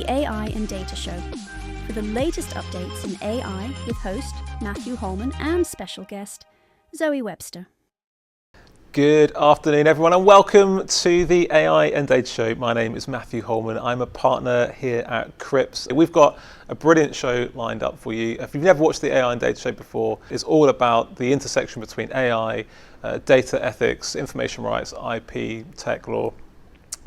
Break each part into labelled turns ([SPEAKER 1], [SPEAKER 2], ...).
[SPEAKER 1] the AI and Data Show, for the latest updates in AI with host Matthew Holman and special guest Zoe Webster.
[SPEAKER 2] Good afternoon, everyone, and welcome to the AI and Data Show. My name is Matthew Holman. I'm a partner here at Crips. We've got a brilliant show lined up for you. If you've never watched the AI and Data Show before, it's all about the intersection between AI, data ethics, information rights, IP, tech law,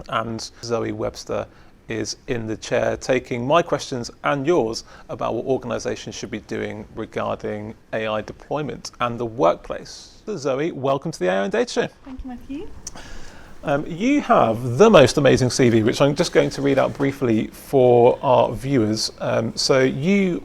[SPEAKER 2] and Zoe Webster is in the chair taking my questions and yours about what organisations should be doing regarding AI deployment and the workplace. So Zoe, welcome to the AI and Data Show.
[SPEAKER 3] Thank you, Matthew.
[SPEAKER 2] You have the most amazing CV, which I'm just going to read out briefly for our viewers. So you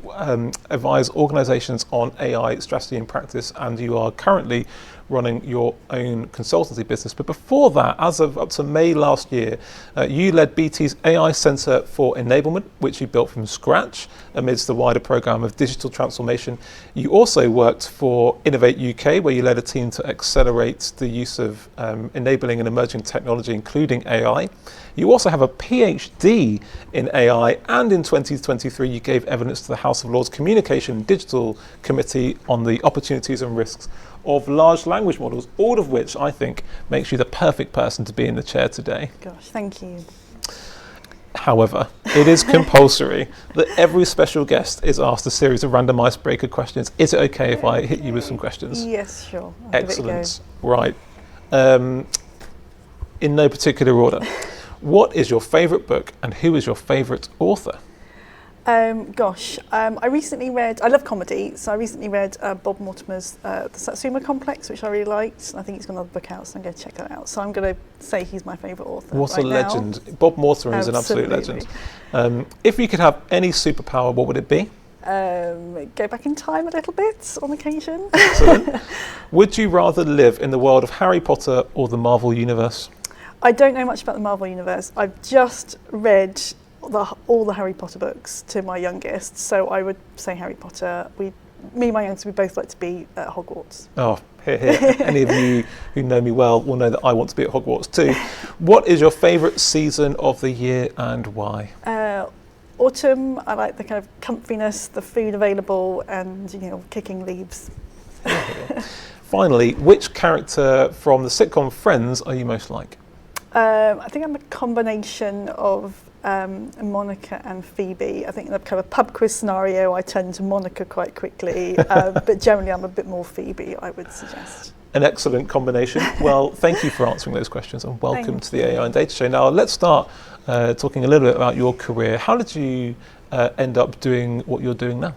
[SPEAKER 2] advise organisations on AI strategy and practice, and you are currently running your own consultancy business. But before that, as of up to May last year, you led BT's AI Centre for Enablement, which you built from scratch amidst the wider programme of digital transformation. You also worked for Innovate UK, where you led a team to accelerate the use of enabling and emerging technology, including AI. You also have a PhD in AI, and in 2023 you gave evidence to the House of Lords Communication and Digital Committee on the opportunities and risks of large language models, all of which I think makes you the perfect person to be in the chair today.
[SPEAKER 3] Gosh, thank you.
[SPEAKER 2] However, it is compulsory that every special guest is asked a series of random icebreaker questions. Is it okay if I hit you with some questions?
[SPEAKER 3] Yes, sure.
[SPEAKER 2] Excellent. Right. In no particular order. What is your favourite book and who is your favourite author?
[SPEAKER 3] I recently read, I love comedy, so I recently read Bob Mortimer's The Satsuma Complex, which I really liked. I think he's got another book out, so I'm going to check that out. So I'm going to say he's my favourite author.
[SPEAKER 2] What a legend. Bob Mortimer is an absolute legend. If you could have any superpower, what would it be?
[SPEAKER 3] Go back in time a little bit on occasion.
[SPEAKER 2] Excellent. Would you rather live in the world of Harry Potter or the Marvel Universe?
[SPEAKER 3] I don't know much about the Marvel Universe. I've just read all the Harry Potter books to my youngest, so I would say Harry Potter. Me and my youngest, we both like to be at Hogwarts.
[SPEAKER 2] Oh, hear, hear. Any of you who know me well will know that I want to be at Hogwarts too. What is your favourite season of the year and why?
[SPEAKER 3] Autumn. I like the kind of comfiness, the food available, and kicking leaves.
[SPEAKER 2] Finally, which character from the sitcom Friends are you most like?
[SPEAKER 3] I think I'm a combination of Monica and Phoebe. I think in a kind of pub quiz scenario, I turn to Monica quite quickly, but generally I'm a bit more Phoebe, I would suggest.
[SPEAKER 2] An excellent combination. Well, thank you for answering those questions and welcome to the AI and Data Show. Now, let's start talking a little bit about your career. How did you end up doing what you're doing now?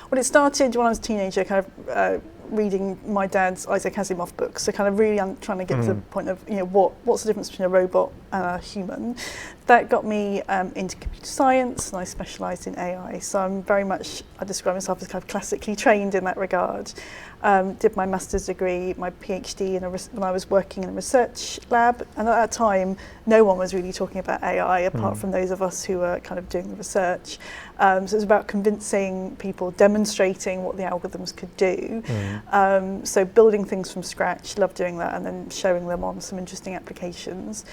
[SPEAKER 3] Well, it started when I was a teenager, kind of reading my dad's Isaac Asimov books, so kind of really trying to get to the point of what's the difference between a robot and a human. That got me into computer science, and I specialised in AI. So I describe myself as kind of classically trained in that regard. Did my master's degree, my PhD when I was working in a research lab, and at that time no one was really talking about AI apart from those of us who were kind of doing the research. So it was about convincing people, demonstrating what the algorithms could do. So building things from scratch, loved doing that, and then showing them on some interesting applications.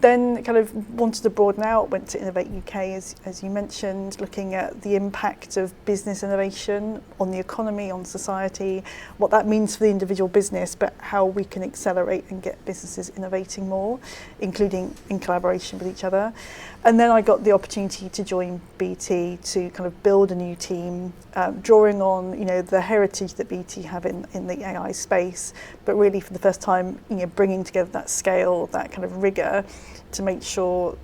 [SPEAKER 3] Then kind of wanted to broaden out, went to Innovate UK, as you mentioned, looking at the impact of business innovation on the economy, on society, what that means for the individual business, but how we can accelerate and get businesses innovating more, including in collaboration with each other. And then I got the opportunity to join BT to kind of build a new team, drawing on the heritage that BT have in the AI space, but really for the first time bringing together that scale, that kind of rigor, to make sure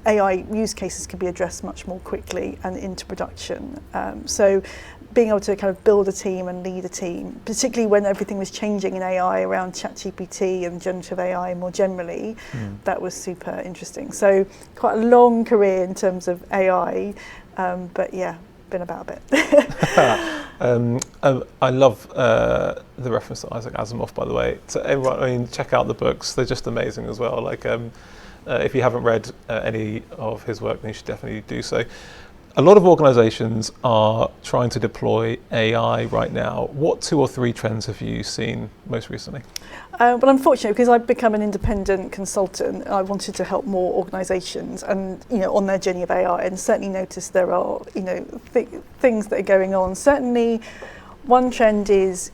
[SPEAKER 3] AI use cases can be addressed much more quickly and into production. So being able to kind of build a team and lead a team, particularly when everything was changing in AI around ChatGPT and generative AI more generally, that was super interesting. So quite a long career in terms of AI, but yeah, been about a bit.
[SPEAKER 2] I love the reference to Isaac Asimov, by the way. To everyone, I mean, check out the books; they're just amazing as well. Like, if you haven't read any of his work, then you should definitely do so. a lot of organisations are trying to deploy AI right now. What 2 or 3 trends have you seen most recently?
[SPEAKER 3] Well, unfortunately, because I've become an independent consultant, I wanted to help more organisations and, on their journey of AI, and certainly noticed there are, things that are going on. Certainly, one trend is,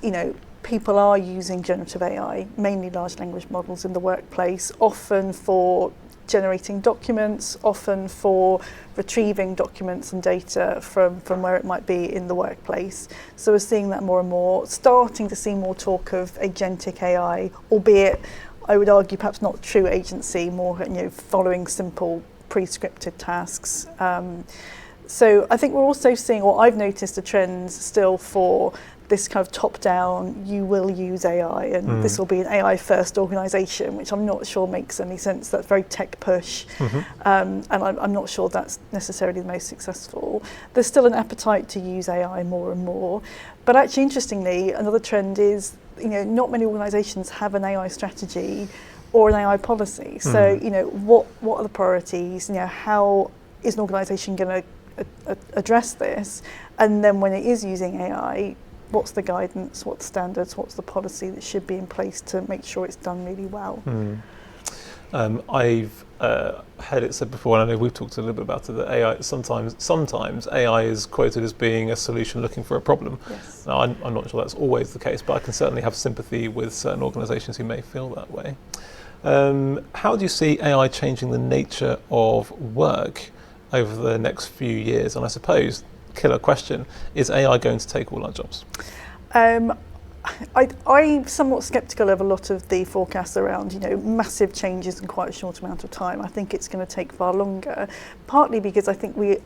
[SPEAKER 3] people are using generative AI, mainly large language models in the workplace, often for generating documents, often for retrieving documents and data from where it might be in the workplace. So we're seeing that more and more, starting to see more talk of agentic AI, albeit I would argue perhaps not true agency, more following simple pre-scripted tasks. So I think we're also seeing, or I've noticed a trend still for this kind of top-down, you will use AI, and this will be an AI-first organisation, which I'm not sure makes any sense. That's very tech push, and I'm not sure that's necessarily the most successful. There's still an appetite to use AI more and more, but actually, interestingly, another trend is, not many organisations have an AI strategy or an AI policy. So, what are the priorities? How is an organisation going to address this? And then when it is using AI, what's the guidance, what's the standards, what's the policy that should be in place to make sure it's done really well?
[SPEAKER 2] I've heard it said before, and I know we've talked a little bit about it, that AI, sometimes AI is quoted as being a solution looking for a problem.
[SPEAKER 3] Yes.
[SPEAKER 2] Now, I'm not sure that's always the case, but I can certainly have sympathy with certain organisations who may feel that way. How do you see AI changing the nature of work over the next few years? And I suppose, killer question, is AI going to take all our jobs?
[SPEAKER 3] I'm somewhat sceptical of a lot of the forecasts around, massive changes in quite a short amount of time. I think it's going to take far longer, partly because I think we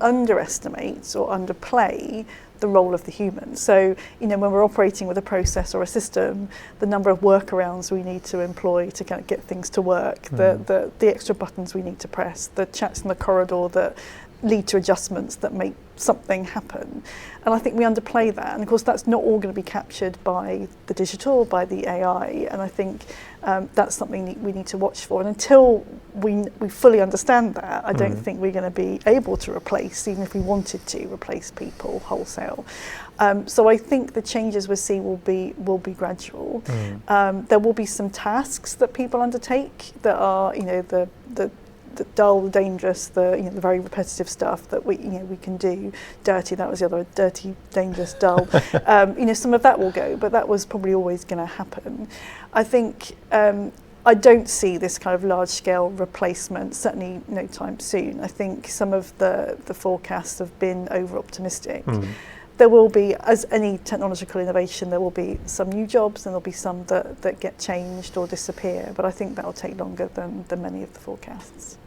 [SPEAKER 3] underestimate or underplay the role of the human. So, when we're operating with a process or a system, the number of workarounds we need to employ to kind of get things to work, the extra buttons we need to press, the chats in the corridor that lead to adjustments that make something happen. And I think we underplay that. And of course, that's not all going to be captured by the digital, by the AI. And I think that's something we need to watch for. And until we fully understand that, I don't think we're going to be able to replace, even if we wanted to replace people wholesale. So I think the changes we see will be gradual. There will be some tasks that people undertake that are, the dull, dangerous, the very repetitive stuff that we can do. Dirty, that was the other, dirty, dangerous, dull. Some of that will go, but that was probably always going to happen. I think I don't see this kind of large-scale replacement, certainly no time soon. I think some of the forecasts have been over-optimistic. There will be, as any technological innovation, there will be some new jobs and there'll be some that get changed or disappear, but I think that will take longer than many of the forecasts.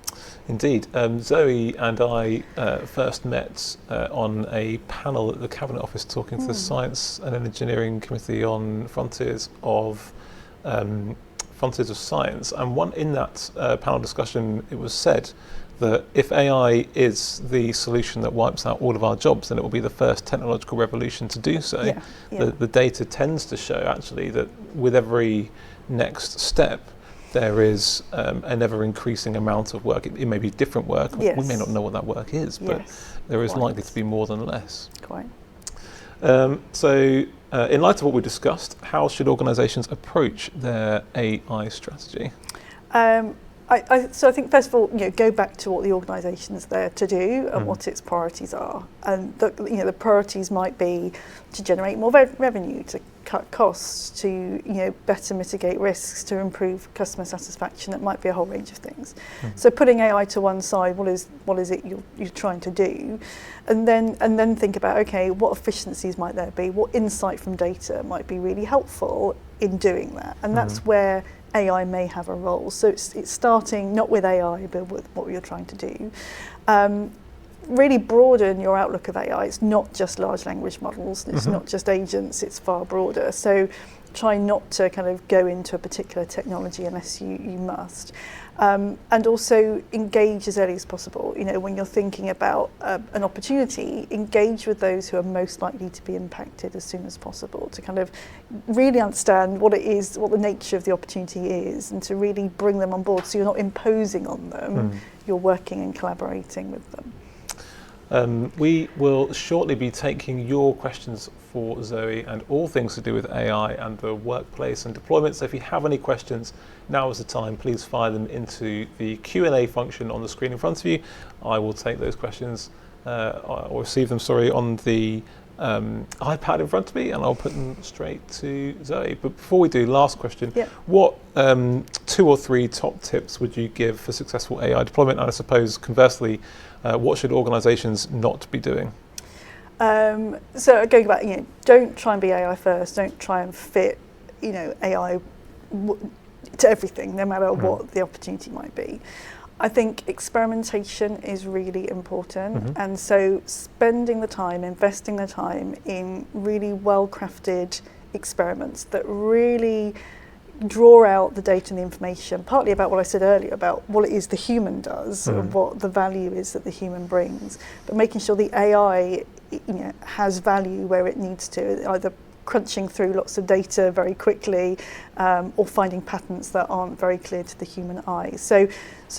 [SPEAKER 2] Indeed. Zoe and I first met on a panel at the Cabinet Office talking to the Science and Engineering Committee on Frontiers of Science, and in that panel discussion it was said that if AI is the solution that wipes out all of our jobs, then it will be the first technological revolution to do so.
[SPEAKER 3] Yeah.
[SPEAKER 2] The data tends to show actually that with every next step there is an ever-increasing amount of work. It may be different work.
[SPEAKER 3] Yes.
[SPEAKER 2] We may not know what that work is, but there is likely to be more than less.
[SPEAKER 3] Quite.
[SPEAKER 2] So in light of what we discussed, how should organisations approach their AI strategy?
[SPEAKER 3] So I think first of all, go back to what the organisation's there to do and what its priorities are. And the priorities might be to generate more revenue, to cut costs, to better mitigate risks, to improve customer satisfaction. It might be a whole range of things. So putting AI to one side, what is it you're trying to do, and then think about, okay, what efficiencies might there be? What insight from data might be really helpful in doing that? And that's where AI may have a role. So it's starting not with AI, but with what you're trying to do. Really broaden your outlook of AI. It's not just large language models. It's not just agents. It's far broader. So try not to kind of go into a particular technology unless you must. And also engage as early as possible. When you're thinking about an opportunity, engage with those who are most likely to be impacted as soon as possible, to kind of really understand what it is, what the nature of the opportunity is, and to really bring them on board so you're not imposing on them, you're working and collaborating with them.
[SPEAKER 2] We will shortly be taking your questions for Zoe and all things to do with AI and the workplace and deployment. So if you have any questions, now is the time. Please fire them into the Q&A function on the screen in front of you. I will take those questions or receive them, on the iPad in front of me, and I'll put them straight to Zoe. But before we do, last question.
[SPEAKER 3] Yep.
[SPEAKER 2] What 2 or 3 top tips would you give for successful AI deployment? And I suppose conversely, what should organisations not be doing?
[SPEAKER 3] So going back, don't try and be AI first. Don't try and fit, AI to everything, no matter what the opportunity might be. I think experimentation is really important, and so spending the time, investing the time in really well-crafted experiments that really draw out the data and the information, partly about what I said earlier about what it is the human does and what the value is that the human brings, but making sure the AI has value where it needs to, either crunching through lots of data very quickly or finding patterns that aren't very clear to the human eye. So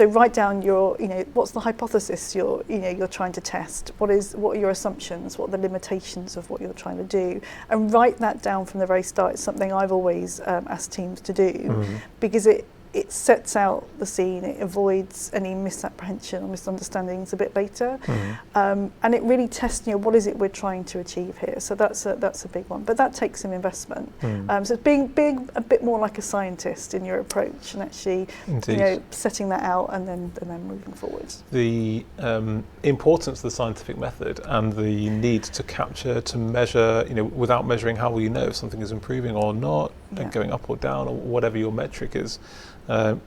[SPEAKER 3] write down your, what's the hypothesis you're trying to test? What are your assumptions? What are the limitations of what you're trying to do? And write that down from the very start. It's something I've always asked teams to do because it sets out the scene, it avoids any misapprehension or misunderstandings a bit later, and it really tests, what is it we're trying to achieve here. So that's a big one, but that takes some investment. So it's being a bit more like a scientist in your approach and actually, setting that out and then moving forward. The
[SPEAKER 2] importance of the scientific method and the need to capture, to measure, without measuring, how will you know if something is improving or not, and going up or down, or whatever your metric is.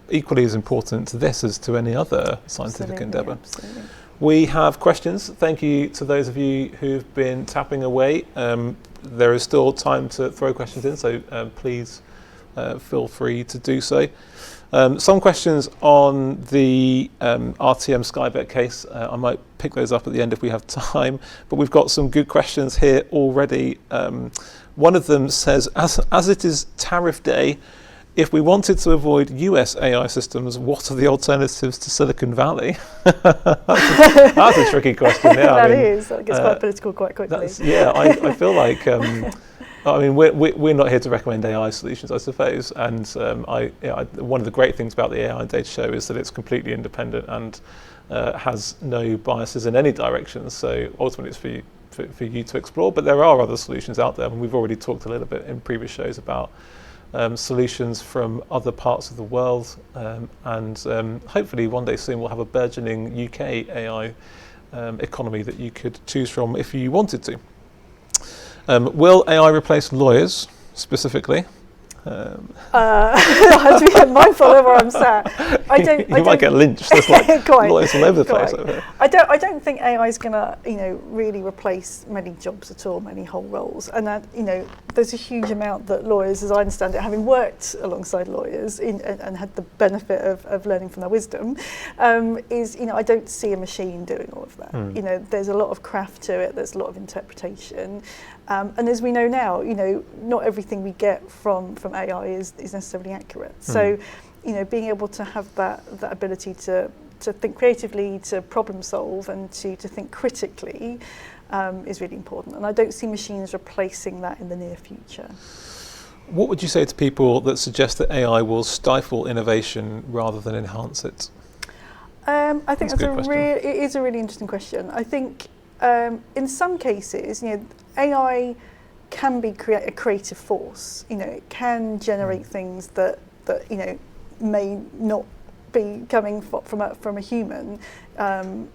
[SPEAKER 2] Equally as important to this as to any other scientific endeavour.
[SPEAKER 3] Absolutely.
[SPEAKER 2] We have questions. Thank you to those of you who've been tapping away. There is still time to throw questions in, so please feel free to do so. Some questions on the RTM Skybet case. I might pick those up at the end if we have time, but we've got some good questions here already. One of them says, as it is tariff day, if we wanted to avoid US AI systems, what are the alternatives to Silicon Valley? That's a tricky question. Yeah,
[SPEAKER 3] that gets quite political quite quickly.
[SPEAKER 2] I feel like, we're not here to recommend AI solutions, I suppose. And one of the great things about the AI Data Show is that it's completely independent and has no biases in any direction. So ultimately it's for you to explore. But there are other solutions out there, and we've already talked a little bit in previous shows about solutions from other parts of the world, and hopefully one day soon we'll have a burgeoning UK AI economy that you could choose from if you wanted to. Will AI replace lawyers specifically?
[SPEAKER 3] I have to be mindful of where I'm sat.
[SPEAKER 2] You might get lynched. There's lawyers all over the place over here.
[SPEAKER 3] I don't think AI is going to, really replace many jobs at all, many whole roles. And that, there's a huge amount that lawyers, as I understand it, having worked alongside lawyers and had the benefit of learning from their wisdom, I don't see a machine doing all of that. There's a lot of craft to it. There's a lot of interpretation. And as we know now, not everything we get from AI is necessarily accurate. So, being able to have that ability to think creatively, to problem solve, and to think critically is really important. And I don't see machines replacing that in the near future.
[SPEAKER 2] What would you say to people that suggest that AI will stifle innovation rather than enhance it?
[SPEAKER 3] I think it is a really interesting question. I think in some cases, AI can be a creative force. It can generate things that may not be coming from a human, and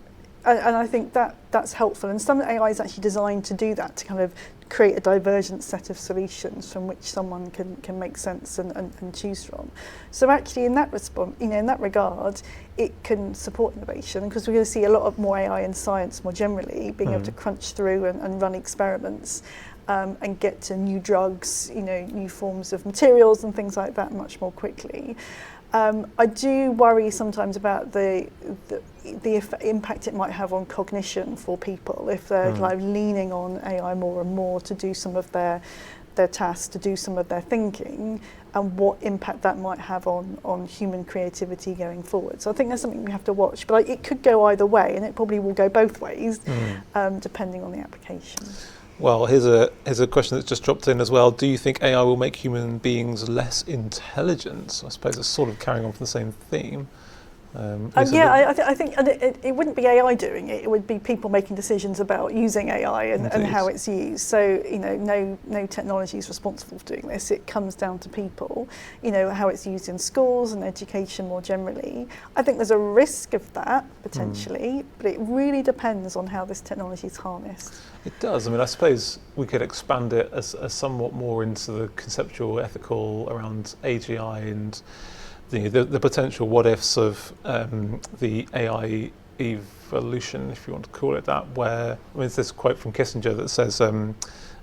[SPEAKER 3] I think that's helpful. And some AI is actually designed to do that, to kind of create a divergent set of solutions from which someone can make sense and choose from. So actually, in that in that regard, it can support innovation, because we're going to see a lot of more AI in science more generally, being able to crunch through and run experiments and get to new drugs, new forms of materials and things like that much more quickly. I do worry sometimes about the impact it might have on cognition for people if they're kind of leaning on AI more and more to do some of their their tasks to do some of their thinking, and what impact that might have on human creativity going forward. So I think that's something we have to watch, but it could go either way, and it probably will go both ways, depending on the application.
[SPEAKER 2] Well, here's a question that's just dropped in as well. Do you think AI will make human beings less intelligent? I suppose it's sort of carrying on from the same theme.
[SPEAKER 3] I think it wouldn't be AI doing it. It would be people making decisions about using AI and how it's used. So, no technology is responsible for doing this. It comes down to people, how it's used in schools and education more generally. I think there's a risk of that, potentially, but it really depends on how this technology is harnessed.
[SPEAKER 2] It does. I mean, I suppose we could expand it as somewhat more into the conceptual, ethical around AGI and the potential what-ifs of the AI evolution, if you want to call it that, where, there's this quote from Kissinger that says,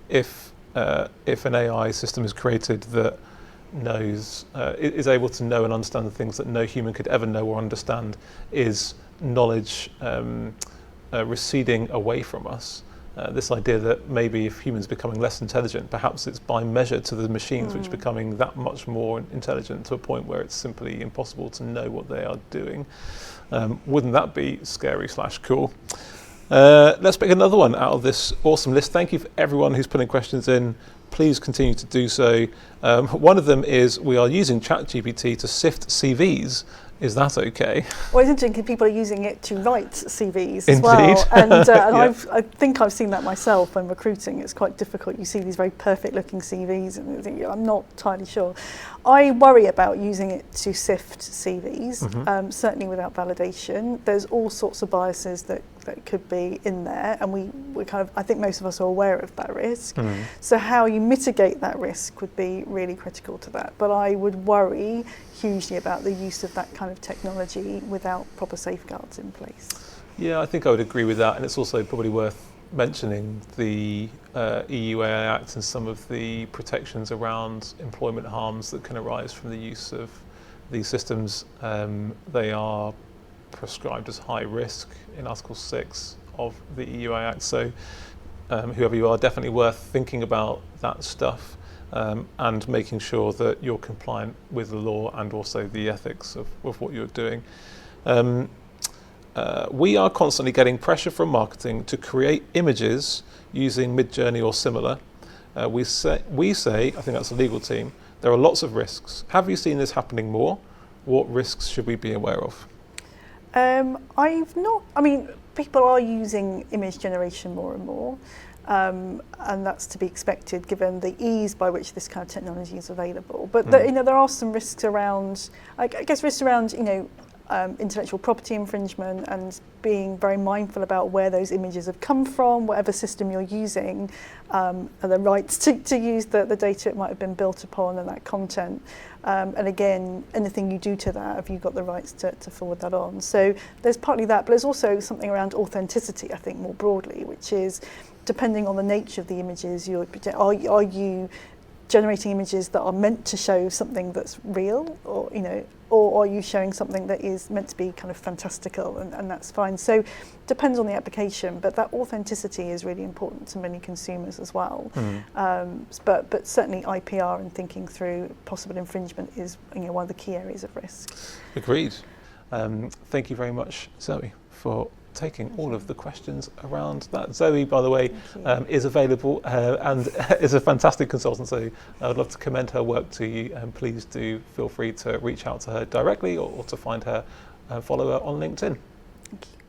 [SPEAKER 2] if an AI system is created that is able to know and understand the things that no human could ever know or understand, is knowledge receding away from us. This idea that maybe if humans becoming less intelligent, perhaps it's by measure to the machines which are becoming that much more intelligent, to a point where it's simply impossible to know what they are doing. Wouldn't that be scary / cool? Let's pick another one out of this awesome list. Thank you for everyone who's putting questions in. Please continue to do so. One of them is, we are using ChatGPT to sift CVs. Is that okay?
[SPEAKER 3] Well, it's interesting because people are using it to write CVs as
[SPEAKER 2] Indeed.
[SPEAKER 3] well. And
[SPEAKER 2] Yeah.
[SPEAKER 3] I think I've seen that myself when recruiting. It's quite difficult. You see these very perfect looking CVs and you think, I'm not entirely sure. I worry about using it to sift CVs, certainly without validation. There's all sorts of biases that could be in there, and we I think most of us are aware of that risk. So how you mitigate that risk would be really critical to that. But I would worry hugely about the use of that kind of technology without proper safeguards in place.
[SPEAKER 2] Yeah, I think I would agree with that, and it's also probably worth mentioning the EU AI Act and some of the protections around employment harms that can arise from the use of these systems. They are prescribed as high risk in Article 6 of the EU AI Act, so whoever you are, definitely worth thinking about that stuff. And making sure that you're compliant with the law and also the ethics of what you're doing. We are constantly getting pressure from marketing to create images using Midjourney or similar. We say, I think that's the legal team, there are lots of risks. Have you seen this happening more? What risks should we be aware of?
[SPEAKER 3] People are using image generation more and more. And that's to be expected given the ease by which this kind of technology is available. But there are some risks around, intellectual property infringement, and being very mindful about where those images have come from, whatever system you're using, and the rights to use the data it might have been built upon and that content. And again, anything you do to that, have you got the rights to forward that on? So there's partly that, but there's also something around authenticity, I think, more broadly, which is, depending on the nature of the images, are you generating images that are meant to show something that's real, or are you showing something that is meant to be kind of fantastical, and that's fine. So depends on the application, but that authenticity is really important to many consumers as well. But certainly IPR and thinking through possible infringement is one of the key areas of risk.
[SPEAKER 2] Agreed. Thank you very much, Zoe, for taking all of the questions around that. Zoe, by the way, is available and is a fantastic consultant, so I would love to commend her work to you, and please do feel free to reach out to her directly or to find her and follow her on LinkedIn.
[SPEAKER 3] Thank you.